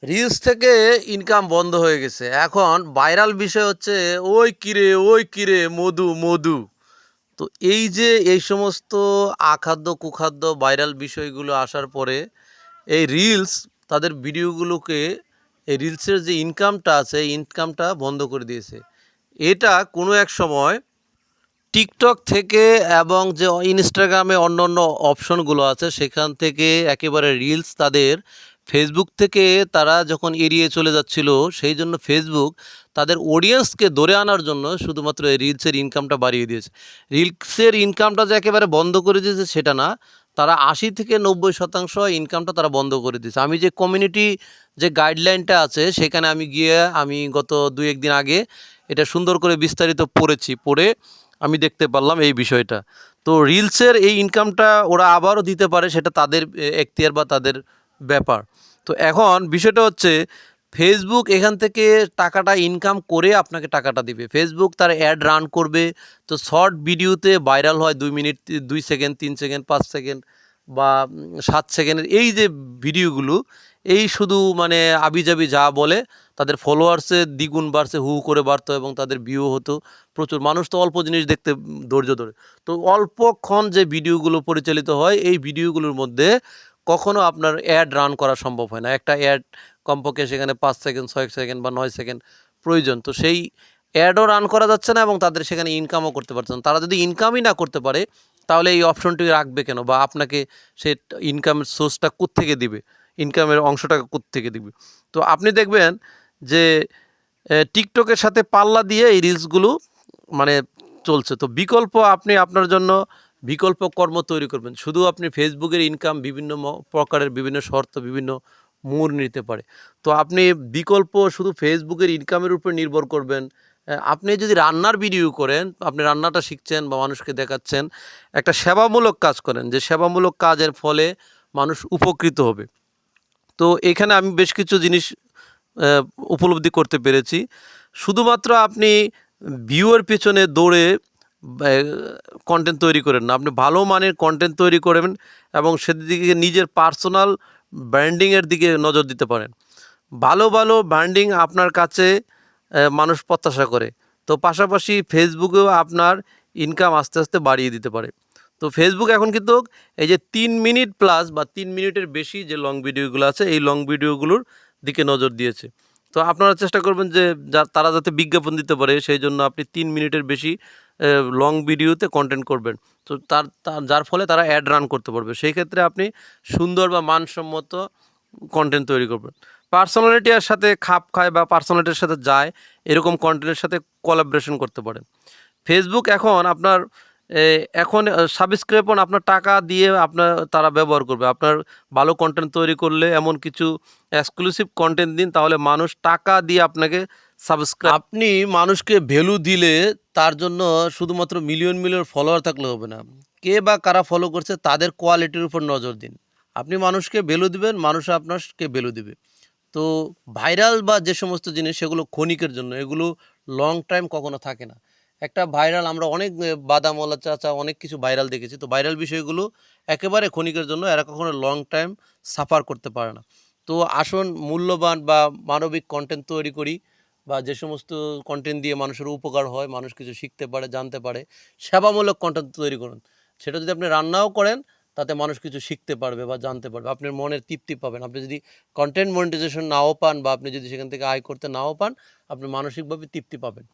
Reels থেকে income বন্ধ হয়ে গেছে। এখন ভাইরাল বিষয় হচ্ছে ওই কিরে মধু, মধু। তো এই যে এই সমস্ত আখাদ্য কুখাদ্য ভাইরাল বিষয়গুলো আসার পরে এই রিলস তাদের ভিডিওগুলোকে এই রিলসের যে ইনকামটা আছে এই ইনকামটা বন্ধ করে দিয়েছে। এটা কোনো এক সময় টিকটক থেকে এবং যে ইনস্টাগ্রামে অন্যান্য অপশনগুলো আছে সেখান থেকে একেবারে রিলস তাদের ফেসবুক থেকে তারা যখন এড়িয়ে চলে যাচ্ছিল, সেই জন্য ফেসবুক তাদের অডিয়েন্সকে ধরে আনার জন্য শুধুমাত্র এই রিলসের ইনকামটা বাড়িয়ে দিয়েছে। রিলসের ইনকামটা যে একেবারে বন্ধ করে দিয়েছে সেটা না, তারা ৮০ থেকে ৯০% ইনকামটা তারা বন্ধ করে দিয়েছে। আমি যে কমিউনিটি যে গাইডলাইনটা আছে সেখানে আমি গিয়ে আমি গত ২-১ দিন আগে এটা সুন্দর করে বিস্তারিত পড়েছি। পড়ে আমি দেখতে পারলাম এই বিষয়টা। তো রিলসের এই ইনকামটা ওরা আবারও দিতে পারে, সেটা তাদের এখতিয়ার বা তাদের ব্যাপার। তো এখন বিষয়টা হচ্ছে ফেসবুক এখান থেকে টাকাটা ইনকাম করে আপনাকে টাকাটা দিবে। ফেসবুক তার অ্যাড রান করবে। তো শর্ট ভিডিওতে ভাইরাল হয় ২ মিনিট, ২ সেকেন্ড, ৩ সেকেন্ড, ৫ সেকেন্ড বা ৭ সেকেন্ডের এই যে ভিডিওগুলো, এই শুধু মানে আবিজাবি যা বলে, তাদের ফলোয়ার্সের দ্বিগুণ বাড়ছে, হু, হু করে বাড়তো এবং তাদের ভিউ হতো প্রচুর। মানুষ তো অল্প জিনিস দেখতে ধৈর্য ধরে। তো অল্পক্ষণ যে ভিডিওগুলো পরিচালিত হয় এই ভিডিওগুলোর মধ্যে কখনো আপনার অ্যাড রান করা সম্ভব হয় না। একটা অ্যাড কমপক্ষে সেখানে ৫ সেকেন্ড, ৬ সেকেন্ড বা ৯ সেকেন্ড প্রয়োজন। তো সেই অ্যাডও রান করা যাচ্ছে না এবং তাদের সেখানে ইনকামও করতে পারছে না। তারা যদি ইনকামই না করতে পারে তাহলে এই অপশনটি রাখবে কেন? বা আপনাকে সে ইনকামের সোর্সটা কোত্থেকে দিবে? ইনকামের অংশটা কোত্থেকে দিবে? তো আপনি দেখবেন যে টিকটকের সাথে পাল্লা দিয়ে এই রিলসগুলো মানে চলছে। তো বিকল্প আপনি আপনার জন্য বিকল্প কর্ম তৈরি করবেন। শুধু আপনি ফেসবুকের ইনকাম বিভিন্ন প্রকারের বিভিন্ন শর্ত বিভিন্ন মোড় নিতে পারে। তো আপনি বিকল্প শুধু ফেসবুকের ইনকামের উপর নির্ভর করবেন। আপনি যদি রান্নার ভিডিও করেন, আপনি রান্নাটা শিখছেন বা মানুষকে দেখাচ্ছেন, একটা সেবামূলক কাজ করেন, যে সেবামূলক কাজের ফলে মানুষ উপকৃত হবে। তো এখানে আমি বেশ কিছু জিনিস আ উপলব্ধি করতে পেরেছি। শুধুমাত্র আপনি ভিউয়ের পেছনে দৌড়ে ব্যা কনটেন্ট তৈরি করেন না। আপনি ভালো মানের কনটেন্ট তৈরি করবেন এবং সেদিকে নিজের পার্সোনাল ব্র্যান্ডিং এর দিকে নজর দিতে পারেন। ভালো, ভালো ব্র্যান্ডিং আপনার কাছে মানুষ প্রত্যাশা করে। তো পাশাপাশি ফেসবুকেও আপনার ইনকাম আস্তে, আস্তে বাড়িয়ে দিতে পারে। তো ফেসবুক এখন কিন্তু এই যে ৩ মিনিট প্লাস বা ৩ মিনিটের বেশি যে লং ভিডিওগুলো আছে, এই লং ভিডিওগুলোর দিকে নজর দিয়েছে। তো আপনারা চেষ্টা করবেন যে তারা যাতে বিজ্ঞাপন দিতে পারে সেইজন্য আপনি ৩ মিনিটের বেশি লং ভিডিওতে কনটেন্ট করবেন। তো যার ফলে তারা অ্যাড রান করতে পারবে। সেই ক্ষেত্রে আপনি সুন্দর বা মানসম্মত কনটেন্ট তৈরি করবেন। পার্সোনালিটির সাথে খাপ খায় বা পার্সোনালিটির সাথে যায় এরকম কনটেন্টের সাথে কোলাবোরেশন করতে পারেন। ফেসবুক এখন আপনার এখন সাবস্ক্রিপশন আপনার টাকা দিয়ে তারা ব্যবহার করবে। আপনার ভালো কনটেন্ট তৈরি করলে এমন কিছু এক্সক্লুসিভ কনটেন্ট দিন, তাহলে মানুষ টাকা দিয়ে আপনাকে আপনি মানুষকে ভ্যালু দিলে তার জন্য শুধুমাত্র মিলিয়ন, মিলিয়ন ফলোয়ার থাকলে হবে না। কে বা কারা ফলো করছে তাদের কোয়ালিটির উপর নজর দিন। আপনি মানুষকে ভ্যালু দিবেন, মানুষ আপনাকে ভ্যালু দিবে। তো ভাইরাল বা যে সমস্ত জিনিস সেগুলো ক্ষণিকের জন্য, এগুলো লং টাইম কখনো থাকে না। একটা ভাইরাল আমরা অনেক বাদামওয়ালা চাচা অনেক কিছু ভাইরাল দেখেছি। তো ভাইরাল বিষয়গুলো একেবারে ক্ষণিকের জন্য, এরা কখনো লং টাইম সাফার করতে পারে না। তো আসুন মূল্যবান বা মানবিক কনটেন্ট তৈরি করি, বা যে সমস্ত কনটেন্ট দিয়ে মানুষের উপকার হয়, মানুষ কিছু শিখতে পারে, জানতে পারে, সেবামূলক কনটেন্ট তৈরি করুন। সেটা যদি আপনি রান্নাও করেন তাতে মানুষ কিছু শিখতে পারবে বা জানতে পারবে। আপনার মনের তৃপ্তি পাবেন। আপনি যদি কন্টেন্ট মনিটাইজেশন নাও পান বা আপনি যদি সেখান থেকে আয় করতে নাও পান, আপনি মানসিকভাবে তৃপ্তি পাবেন।